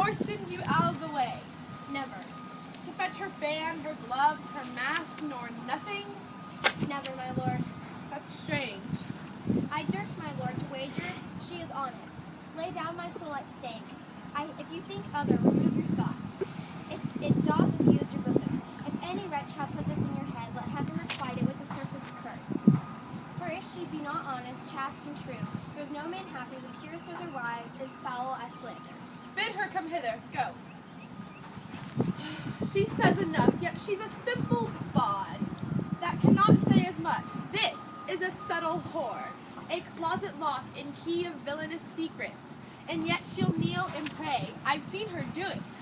or send you out of the way? Never. To fetch her fan, her gloves, her mask, nor nothing? Never, my lord. That's strange. I durst, my lord, to wager she is honest. Lay down my soul at stake. If you think other, remove your thought. If it doth abuse your bosom, if any wretch have put this in your head, let heaven requite it with the serpent's curse. For if she be not honest, chaste, and true, there is no man happy, the purest of their wives is foul as slander. Bid her come hither. Go. She says enough, yet she's a simple bawd that cannot say as much. This is a subtle whore, a closet lock and key of villainous secrets, and yet she'll kneel and pray. I've seen her do it.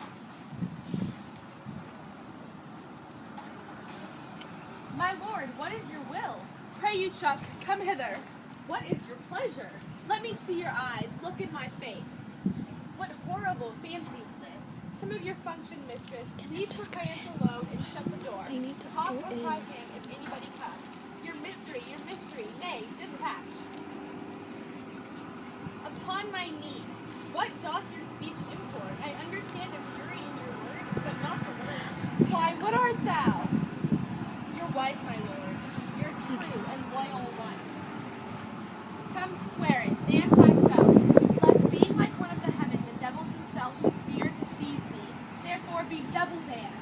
My lord, what is your will? Pray you, Chuck, come hither. What is your pleasure? Let me see your eyes. Look in my face. What horrible fancy's this? Some of your function, mistress. Leave her clients alone and shut the door. They need to Talk go or in. cry him if anybody comes. Your mystery. Nay, dispatch. Upon my knee, what doth your speech import? I understand the fury in your words, but not the words. Why, what art thou? Your wife, my lord, your true and loyal wife. Come swear it, damn thyself, lest being like one of the heaven, the devils themselves should fear to seize thee, therefore be double damned.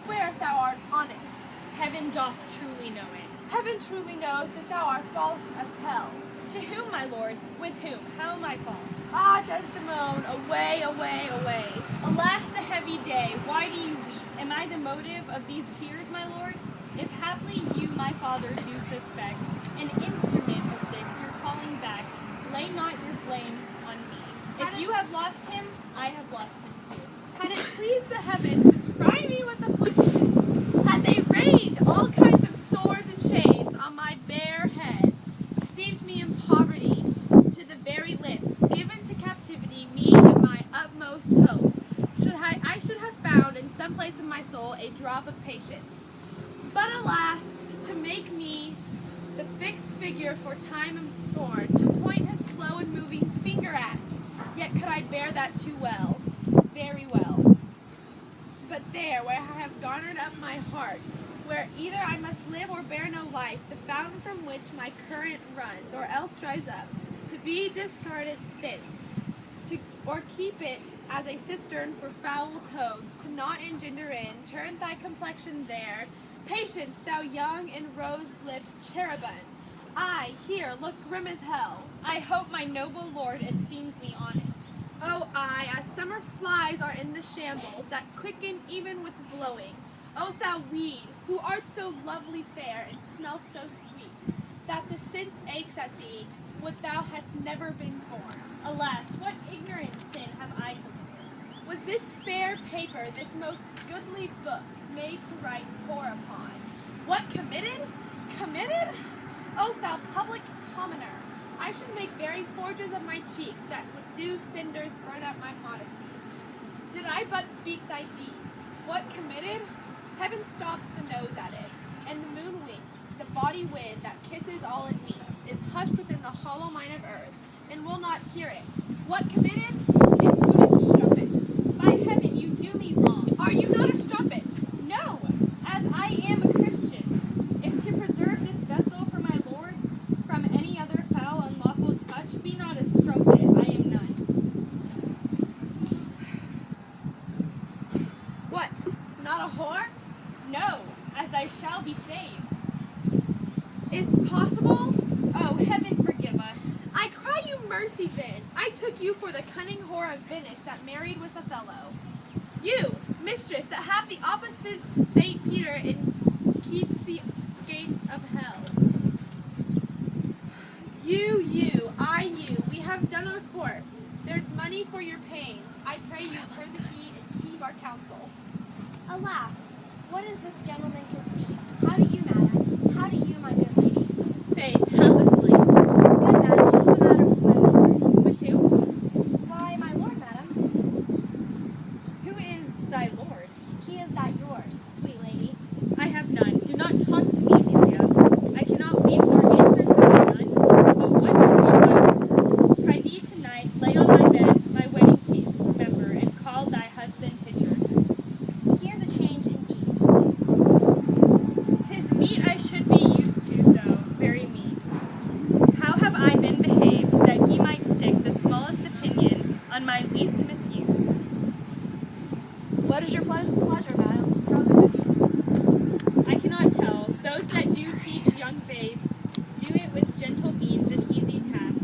Swear if thou art honest. Heaven doth truly know it. Heaven truly knows that thou art false as hell. To whom, my lord? With whom? How am I false? Ah, Desdemone, away, away, away. Alas, the heavy day, why do you weep? Am I the motive of these tears, my lord? If haply you, my father, do suspect an instrument of this, your calling back, lay not your blame on me. If you have lost him, I have lost him too. Had it pleased the heaven to try me with affliction, had they rained all kinds of sores and chains on my bare head, steeped me in poverty to the very lips, given to captivity me and my utmost hopes, I should have found in some place of my soul a drop of patience. But alas, to make me the fixed figure for time and scorn, to point his slow and moving finger at, yet could I bear that too well, very well. But there, where I have garnered up my heart, where either I must live or bear no life, the fountain from which my current runs, or else dries up, to be discarded thence, or keep it as a cistern for foul toads, to not engender in, turn thy complexion there, patience, thou young and rose-lipped cherubin. I, here, look grim as hell. I hope my noble lord esteems me honest. Oh, I, as summer flies are in the shambles, that quicken even with blowing. O thou weed, who art so lovely fair, and smelt so sweet, that the sense aches at thee, would thou hadst never been born. Alas, what ignorant sin have I committed? Was this fair paper, this most goodly book, made to write poor upon? What committed? Committed? O thou public commoner, I should make very forges of my cheeks, that with dew cinders burn up my modesty. Did I but speak thy deeds? What committed? Heaven stops the nose at it, and the moon winks. The body wind that kisses all it meets is hushed within the hollow mine of earth, and will not hear it. What committed? Impudent strumpet. By heaven, you do me wrong. Are you not a strumpet? No, as I am a Christian. If to preserve this vessel for my lord from any other foul unlawful touch be not a strumpet, I am none. What? Not a whore? No, as I shall be saved. Is possible? Oh, heaven forgive us. I cry you mercy then. I took you for the cunning whore of Venice that married with Othello. You, mistress, that have the opposite to St. Peter and keeps the gate of hell. You, we have done our course. There's money for your pains. I pray you turn the key and keep our counsel. Alas, what is this gentleman conceive? How do you, madam? How do you, my good lady? Faith, half asleep. Good madam, what's the matter with my lord? With who? Why, my lord, madam. Who is thy lord? He is that yours, sweet lady. I have none. Do not talk to me, Amelia. I cannot weep nor answer to none. But what should be my word? Pry thee tonight, lay on my bed my wedding sheets, remember, and call What is your pleasure, madam? How's it with you? I cannot tell. Those that do teach young babes do it with gentle means and easy tasks.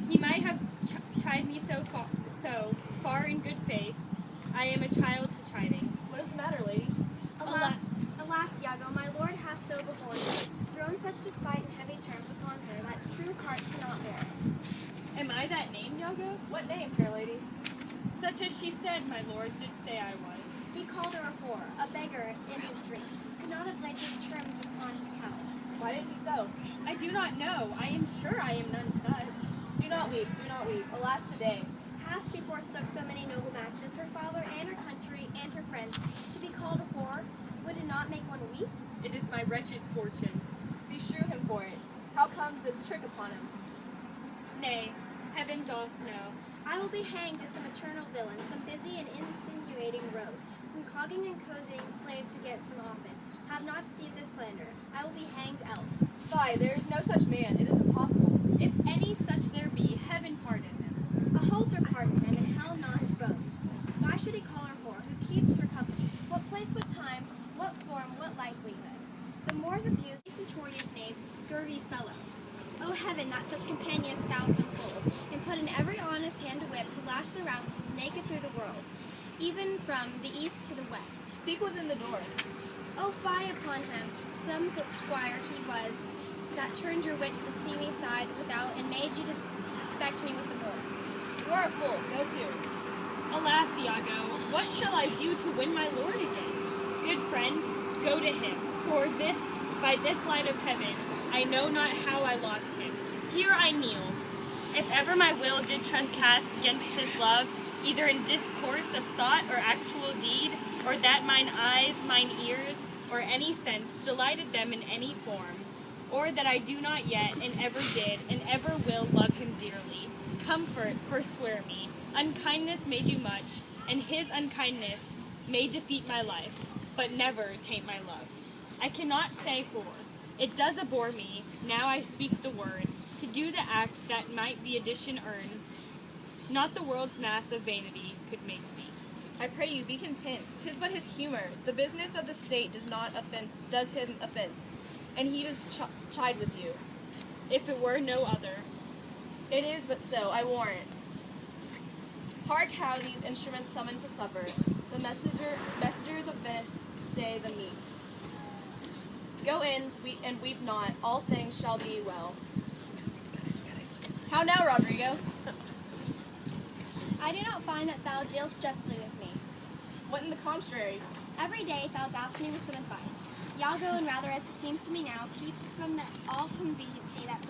He might have chid me so far in good faith. I am a child to chiding. What is the matter, lady? Alas, Iago, my lord hath so before you thrown such despite and heavy terms upon her that true heart cannot bear it. Am I that name, Iago? What name, fair lady? Such as she said, my lord, did say I was. He called her a whore, a beggar in his dream. Could not have laid such terms upon his power. Why did he so? I do not know. I am sure I am none such. Do not weep, do not weep. Alas, today. Hath she forsook so many noble matches, her father and her country and her friends, to be called a whore? Would it not make one weep? It is my wretched fortune. Beshrew him for it. How comes this trick upon him? Nay, heaven doth know. I will be hanged to some eternal villain, some busy and insinuating rogue, some cogging and cozying slave to get some office. Have not deceived this slander. I will be hanged else. Fie, there is no such man. It is impossible. If any such there be, heaven pardon him. A halter pardon him, and hell not his bones. Why should he call her whore, who keeps her company? What place, what time, what form, what likelihood? The Moors abuse these notorious knaves, scurvy fellow. O heaven, that such companions thousandfold, and put in every honest hand to whip to lash the rascals naked through the world, even from the east to the west. Speak within the door. O fie upon him, some such squire he was, that turned your wit to the seamy side without, and made you to suspect me with the moor. You are a fool. Go to. Alas, Iago, what shall I do to win my lord again? Good friend, go to him, for this, by this light of heaven, I know not how I lost him. Here I kneel. If ever my will did trespass against his love, either in discourse of thought or actual deed, or that mine eyes, mine ears, or any sense delighted them in any form, or that I do not yet, and ever did, and ever will love him dearly, comfort, forswear me. Unkindness may do much, and his unkindness may defeat my life, but never taint my love. I cannot say whore. It does abhor me, now I speak the word, to do the act that might the addition earn. Not the world's mass of vanity could make me. I pray you, be content. 'Tis but his humor. The business of the state does him offense, and he does chide with you. If it were no other. It is but so, I warrant. Hark how these instruments summon to supper. The messengers of Venice stay the meat. Go in, and weep not. All things shall be well. How now, Rodrigo? I do not find that thou dealst justly with me. What in the contrary? Every day thou dost me with some advice. Iago, and rather as it seems to me now, keeps from the all conveniency that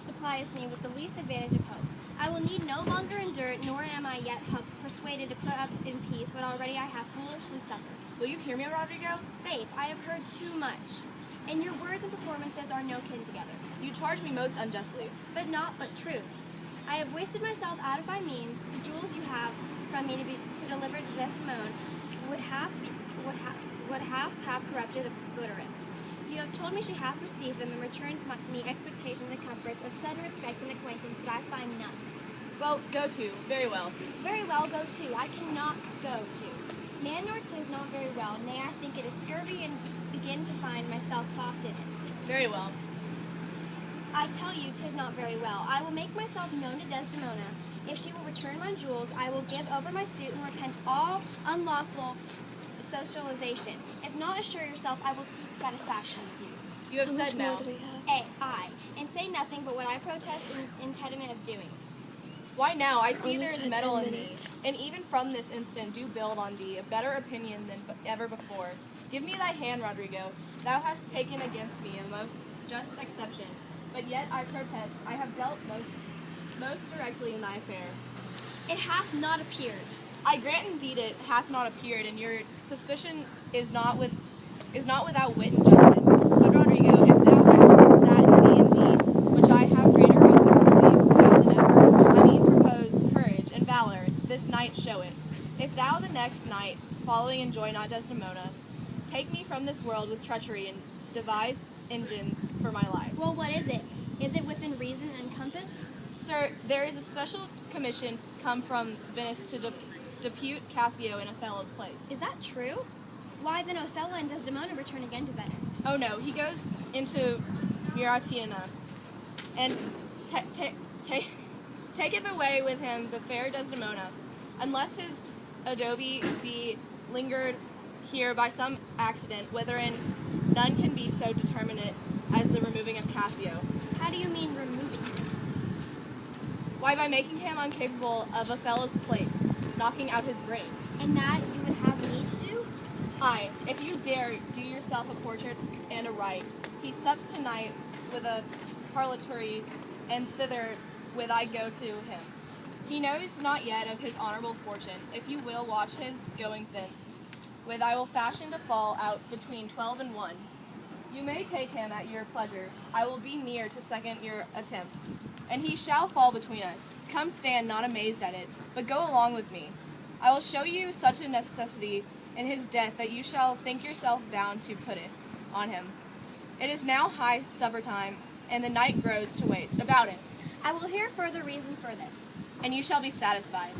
supplies me with the least advantage of hope. I will need no longer endure it, nor am I yet persuaded to put up in peace what already I have foolishly suffered. Will you hear me, Rodrigo? Faith, I have heard too much, and your words and performances are no kin together. You charge me most unjustly. But not but truth. I have wasted myself out of my means. The jewels you have from me to deliver to Desdemona would half corrupted a votarist. You have told me she hath received them and returned me expectations and comforts of said respect and acquaintance, but I find none. Well, go to. Very well. Very well, go to. I cannot go to. Man nor 'tis not very well, nay, I think it is scurvy, and begin to find myself fopped in it. Very well. I tell you, 'tis not very well. I will make myself known to Desdemona. If she will return my jewels, I will give over my suit and repent all unlawful socialization. If not, assure yourself I will seek satisfaction with you. You have said now. I, and say nothing but what I protest in impediment of doing. Why now? I see there is metal in thee, and even from this instant do build on thee a better opinion than ever before. Give me thy hand, Rodrigo. Thou hast taken against me a most just exception, but yet I protest I have dealt most directly in thy affair. It hath not appeared. I grant indeed it hath not appeared, and your suspicion is not without wit and judgment. But Rodrigo, if thou hast that in thee indeed, which I have greater reason to believe now than ever, I mean propose courage and valor, this night show it. If thou the next night, following enjoy not Desdemona, take me from this world with treachery and devise engines for my life. Well, what is it? Is it within reason and compass? Sir, there is a special commission come from Venice depute Cassio in Othello's place. Is that true? Why then Othello and Desdemona return again to Venice? Oh no, he goes into Muratiana and taketh away with him the fair Desdemona, unless his adobe be lingered here by some accident, wherein none can be so determinate as the removing of Cassio. How do you mean removing him? Why, by making him incapable of Othello's place, knocking out his brains. And that you would have me to do? Aye, if you dare do yourself a portrait and a rite. He sups tonight with a harlotry, and thither with I go to him. He knows not yet of his honorable fortune. If you will watch his going thence, with I will fashion to fall out between 12 and 1. You may take him at your pleasure. I will be near to second your attempt, and he shall fall between us. Come stand not amazed at it, but go along with me. I will show you such a necessity in his death that you shall think yourself bound to put it on him. It is now high supper time, and the night grows to waste. About it, I will hear further reason for this. and you shall be satisfied.